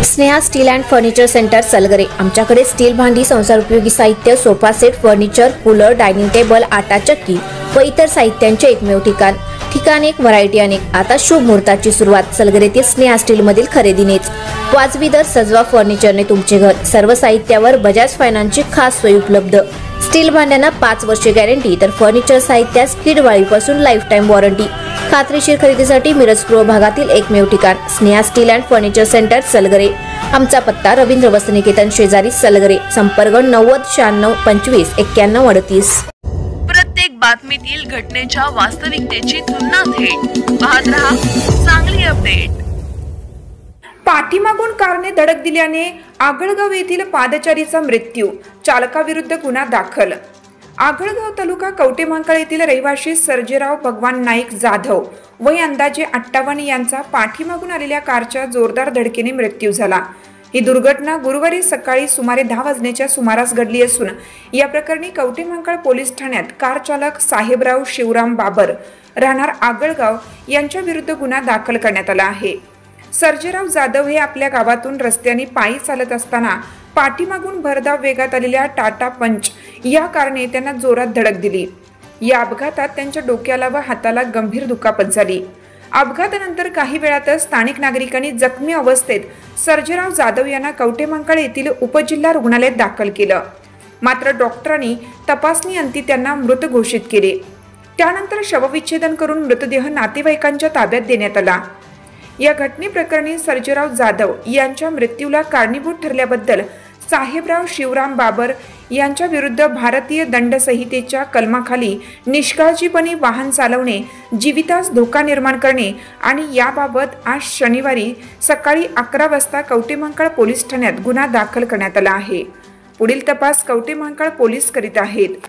Sneha steel and furniture centre Salgare. आमच्याकडे steel भांडी, संसार उपयोगी साहित्य, sofa set, furniture, cooler, dining table, आटा चक्की व इतर साहित्यांचे एकमेव ठिकाण एक, व्हरायटी अनेक। आता शुभ मुहूर्ताची सुरुवात सलगरेतील स्नेहा स्टील मधील खरेदीनेच। वाजवी दर, सजवा फर्निचरने तुमचे घर। सर्व साहित्यावर बजाज फायनान्सची खास सोय उपलब्ध। स्टील भांड्यांना 5 वर्षे गॅरंटी, तर फर्निचर साहित्यास किडवाळीपासून लाईफ टाइम वॉरंटी। खात्रीशीर खरेदीसाठी मिरज पूर्व भागातील एकमेव ठिकाण Sneha steel and furniture centre Salgare. आमचा पत्ता रवींद्र वस्त्रनिकेतन शेजारी सलगरे। संपर्क 90 96 25 91 38। प्रत्येक बातमीतील घटनेच्या वास्तविकतेची तुलना थेट पाहत रहा चांगली अपडेट। पाठीमागून कारने धडक दिल्याने आगळगाव येथील पादचारीचा मृत्यू, चालकाविरुद्ध गुन्हा दाखल। आगळगाव तालुका कवटेमहांकाळ येथील रहिवासी सर्जेराव भगवान नाईक जाधव वय अंदाजे 58 यांचा पाठीमागून आलेल्या कारच्या जोरदार धडकेने मृत्यू झाला। ही दुर्घटना गुरुवारी सकाळी सुमारे 10 वाजण्याच्या सुमारास घडली असून या प्रकरणी कवटेमहांकाळ पोलीस ठाण्यात कार चालक साहेबराव शिवराम बाबर राहणार आगळगाव यांच्या विरुद्ध गुन्हा दाखल करण्यात आला आहे। सर्जेराव जाधव हे आपल्या गावातून रस्त्याने पायी चालत असताना पाठीमागून भरधाव वेगात आलेल्या टाटा पंच या कारने त्यांना जोरात धडक दिली। या अपघातात त्यांच्या डोक्याला व हाताला गंभीर दुखापत झाली। अपघातानंतर काही वेळातच स्थानिक नागरिकांनी जखमी अवस्थेत सर्जेराव जाधव यांना कवटेमहांकाळ येथील उपजिल्हा रुग्णालयात दाखल केलं। मात्र डॉक्टरांनी तपासणी अंती त्यांना मृत घोषित केले। त्यानंतर शवविच्छेदन करून मृतदेह नातेवाईकांच्या ताब्यात देण्यात आला। या घटनेप्रकरणी सर्जेराव जाधव यांच्या मृत्यूला कारणीभूत ठरल्याबद्दल साहेबराव शिवराम बाबर यांच्या विरुद्ध भारतीय दंड संहितेच्या कलमाखाली निष्काळजीपणे वाहन चालवणे, जीवितास धोका निर्माण करणे आणि याबाबत आज शनिवारी सकाळी 11 वाजता कवटेमहांकाळ पोलीस ठाण्यात गुन्हा दाखल करण्यात आला आहे। पुढील तपास कवटेमहांकाळ पोलीस करीत आहेत।